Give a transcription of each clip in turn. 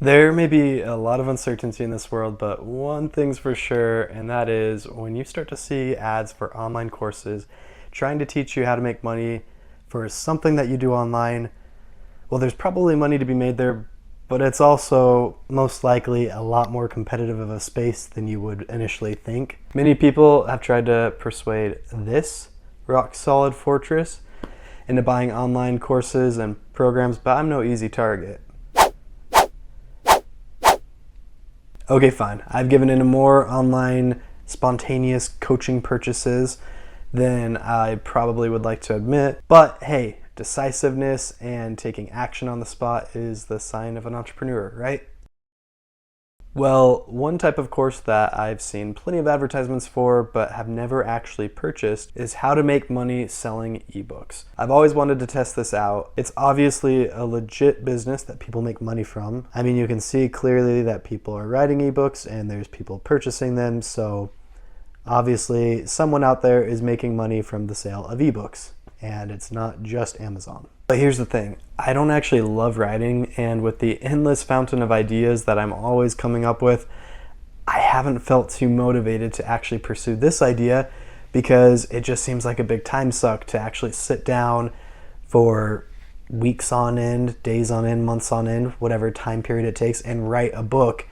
There may be a lot of uncertainty in this world, but one thing's for sure, and that is when you start to see ads for online courses trying to teach you how to make money for something that you do online, well, there's probably money to be made there, but it's also most likely a lot more competitive of a space than you would initially think. Many people have tried to persuade this rock solid fortress into buying online courses and programs, but I'm no easy target. Okay, fine. I've given in to more online spontaneous coaching purchases than I probably would like to admit. But hey, decisiveness and taking action on the spot is the sign of an entrepreneur, right? Well, one type of course that I've seen plenty of advertisements for but have never actually purchased is how to make money selling ebooks. I've always wanted to test this out. It's obviously a legit business that people make money from. I mean, you can see clearly that people are writing ebooks and there's people purchasing them, so obviously someone out there is making money from the sale of ebooks, and it's not just Amazon. But here's the thing, I don't actually love writing, and with the endless fountain of ideas that I'm always coming up with, I haven't felt too motivated to actually pursue this idea because it just seems like a big time suck to actually sit down for weeks on end, days on end, months on end, whatever time period it takes, and write a book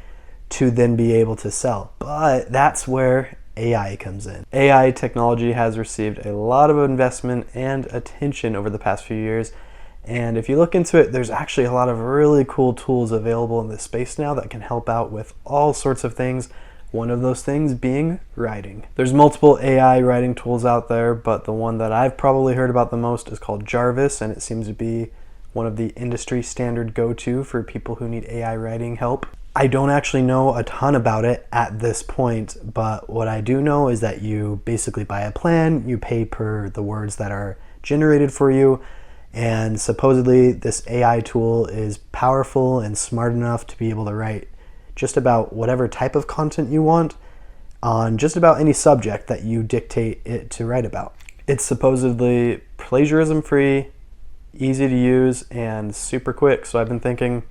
to then be able to sell. But that's where AI comes in. AI technology has received a lot of investment and attention over the past few years, and if you look into it, there's actually a lot of really cool tools available in this space now that can help out with all sorts of things. One of those things being writing. There's multiple AI writing tools out there, but the one that I've probably heard about the most is called Jarvis, and it seems to be one of the industry standard go-to for people who need AI writing help. I don't actually know a ton about it at this point, but what I do know is that you basically buy a plan, you pay per the words that are generated for you, and supposedly this AI tool is powerful and smart enough to be able to write just about whatever type of content you want on just about any subject that you dictate it to write about. It's supposedly plagiarism free, easy to use, and super quick, so I've been thinking,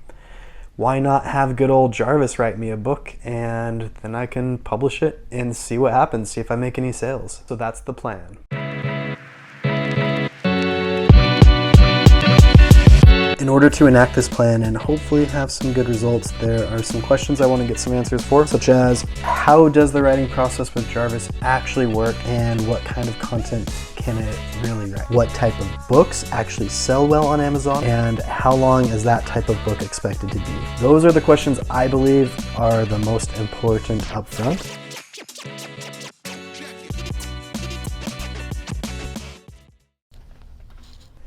why not have good old Jarvis write me a book and then I can publish it and see what happens, see if I make any sales. So that's the plan. In order to enact this plan and hopefully have some good results, there are some questions I want to get some answers for, such as how does the writing process with Jarvis actually work and what kind of content can it really write? What type of books actually sell well on Amazon, and how long is that type of book expected to be? Those are the questions I believe are the most important up front.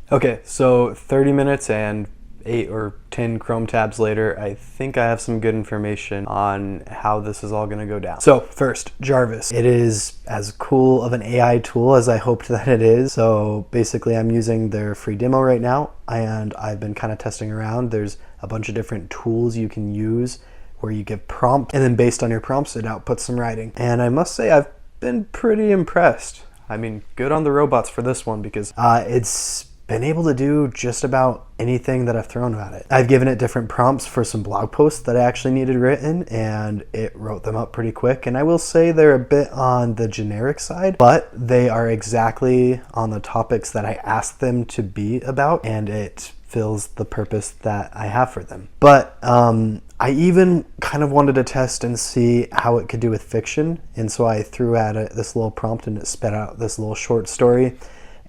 Okay, so 30 minutes and 8 or 10 Chrome tabs later, I think I have some good information on how this is all going to go down. So first, Jarvis. It is as cool of an AI tool as I hoped that it is. So basically I'm using their free demo right now, and I've been kind of testing around. There's a bunch of different tools you can use where you give prompt, and then based on your prompts, it outputs some writing. And I must say I've been pretty impressed. I mean, good on the robots for this one because it's been able to do just about anything that I've thrown at it. I've given it different prompts for some blog posts that I actually needed written, and it wrote them up pretty quick. And I will say they're a bit on the generic side, but they are exactly on the topics that I asked them to be about, and it fills the purpose that I have for them. But I even kind of wanted to test and see how it could do with fiction, and so I threw at it this little prompt and it spit out this little short story,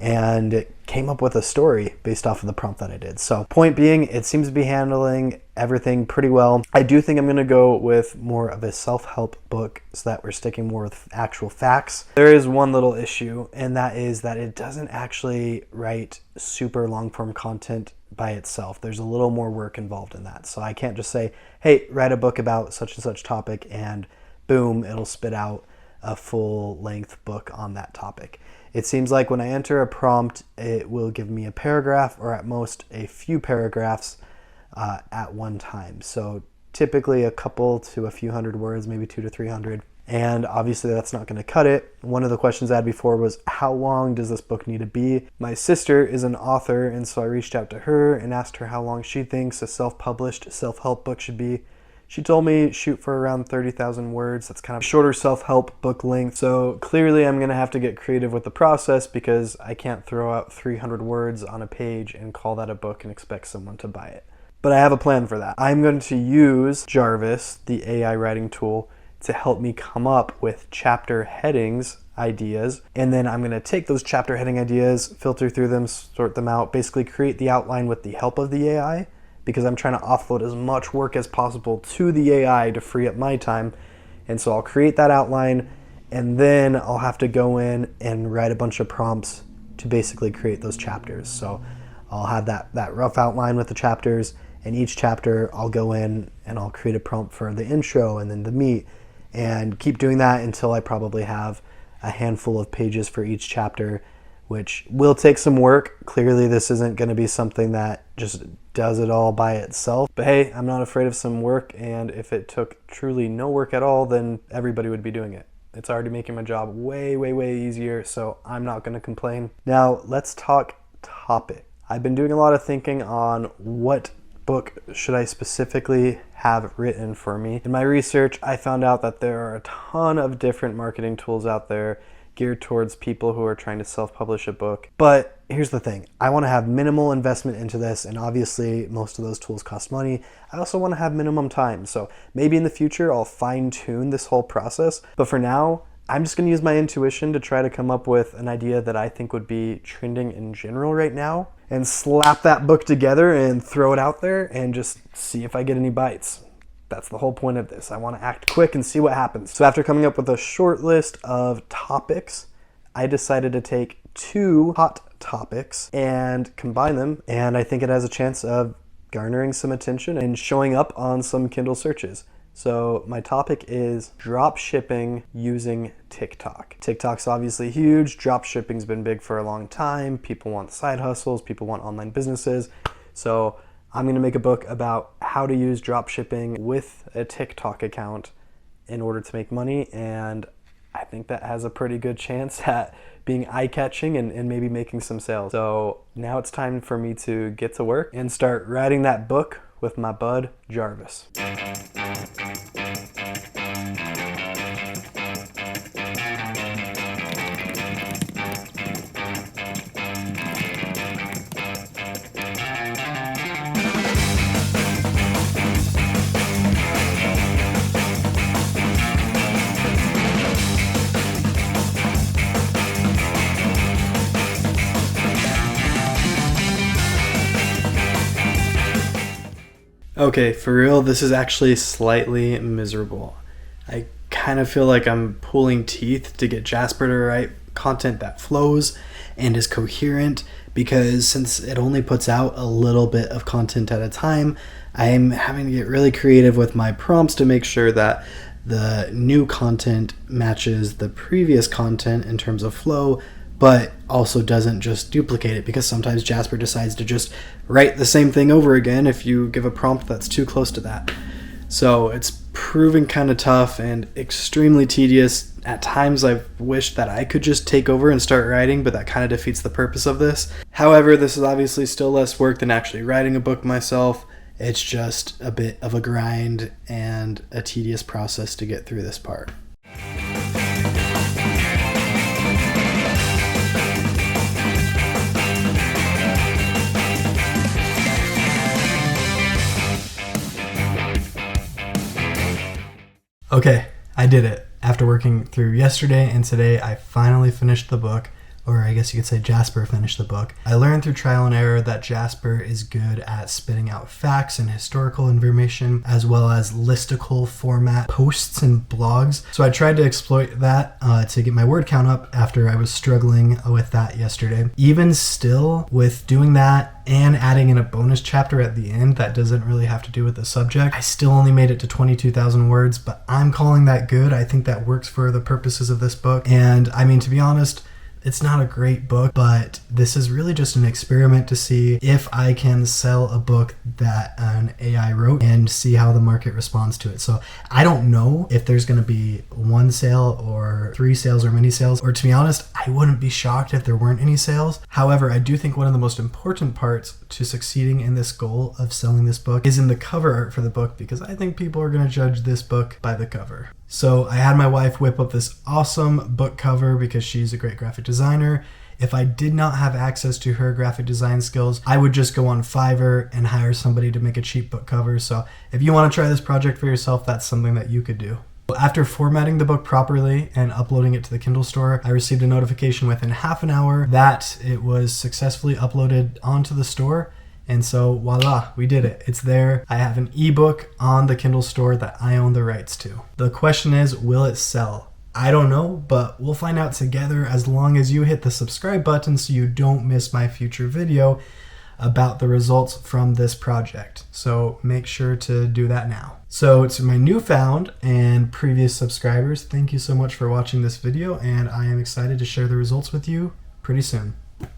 and it came up with a story based off of the prompt that I did. So point being, it seems to be handling everything pretty well. I do think I'm going to go with more of a self-help book so that we're sticking more with actual facts. There is one little issue, and that is that it doesn't actually write super long-form content by itself. There's a little more work involved in that. So I can't just say, hey, write a book about such and such topic, and boom, it'll spit out a full-length book on that topic. It seems like when I enter a prompt, it will give me a paragraph or at most a few paragraphs at one time. So typically a couple to a few hundred words, maybe 200 to 300. And obviously that's not going to cut it. One of the questions I had before was, how long does this book need to be? My sister is an author, and so I reached out to her and asked her how long she thinks a self-published self-help book should be. She told me shoot for around 30,000 words. That's kind of shorter self-help book length. So clearly I'm going to have to get creative with the process because I can't throw out 300 words on a page and call that a book and expect someone to buy it. But I have a plan for that. I'm going to use Jarvis, the AI writing tool, to help me come up with chapter headings ideas. And then I'm going to take those chapter heading ideas, filter through them, sort them out, basically create the outline with the help of the AI, because I'm trying to offload as much work as possible to the AI to free up my time. And so I'll create that outline, and then I'll have to go in and write a bunch of prompts to basically create those chapters. So I'll have that rough outline with the chapters. And each chapter I'll go in and I'll create a prompt for the intro and then the meat, and keep doing that until I probably have a handful of pages for each chapter, which will take some work. Clearly this isn't going to be something that just does it all by itself. But hey, I'm not afraid of some work, and if it took truly no work at all, then everybody would be doing it. It's already making my job way, way, way easier, so I'm not going to complain. Now let's talk topic. I've been doing a lot of thinking on what book should I specifically have written for me. In my research, I found out that there are a ton of different marketing tools out there geared towards people who are trying to self-publish a book. But here's the thing, I want to have minimal investment into this, and obviously most of those tools cost money. I also want to have minimum time, so maybe in the future I'll fine-tune this whole process. But for now, I'm just going to use my intuition to try to come up with an idea that I think would be trending in general right now, and slap that book together and throw it out there and just see if I get any bites. That's the whole point of this. I want to act quick and see what happens. So after coming up with a short list of topics, I decided to take 2 hot topics and combine them, and I think it has a chance of garnering some attention and showing up on some Kindle searches. So my topic is drop shipping using TikTok. TikTok's obviously huge. Drop shipping's been big for a long time. People want side hustles. People want online businesses. So I'm going to make a book about how to use drop shipping with a TikTok account in order to make money. And I think that has a pretty good chance at being eye-catching and maybe making some sales. So now it's time for me to get to work and start writing that book with my bud Jarvis. Okay, for real, this is actually slightly miserable. I kind of feel like I'm pulling teeth to get Jasper to write content that flows and is coherent, because since it only puts out a little bit of content at a time, I'm having to get really creative with my prompts to make sure that the new content matches the previous content in terms of flow, but also doesn't just duplicate it, because sometimes Jasper decides to just write the same thing over again if you give a prompt that's too close to that. So it's proving kind of tough and extremely tedious. At times I've wished that I could just take over and start writing, but that kind of defeats the purpose of this. However, this is obviously still less work than actually writing a book myself. It's just a bit of a grind and a tedious process to get through this part. Okay, I did it. After working through yesterday and today, I finally finished the book, or I guess you could say Jasper finished the book. I learned through trial and error that Jasper is good at spitting out facts and historical information, as well as listicle format posts and blogs. So I tried to exploit that to get my word count up after I was struggling with that yesterday. Even still, with doing that and adding in a bonus chapter at the end that doesn't really have to do with the subject, I still only made it to 22,000 words, but I'm calling that good. I think that works for the purposes of this book. And I mean, to be honest, It's not a great book, but this is really just an experiment to see if I can sell a book that an AI wrote and see how the market responds to it. So I don't know if there's going to be one sale or 3 sales or many sales, or to be honest, I wouldn't be shocked if there weren't any sales. However, I do think one of the most important parts to succeeding in this goal of selling this book is in the cover art for the book, because I think people are going to judge this book by the cover. So I had my wife whip up this awesome book cover because she's a great graphic designer. If I did not have access to her graphic design skills, I would just go on Fiverr and hire somebody to make a cheap book cover. So if you want to try this project for yourself, that's something that you could do. After formatting the book properly and uploading it to the Kindle store, I received a notification within half an hour that it was successfully uploaded onto the store. And so voila, we did it. It's there. I have an ebook on the Kindle store that I own the rights to. The question is, will it sell? I don't know, but we'll find out together as long as you hit the subscribe button so you don't miss my future video about the results from this project. So make sure to do that now. So to my newfound and previous subscribers, thank you so much for watching this video, and I am excited to share the results with you pretty soon.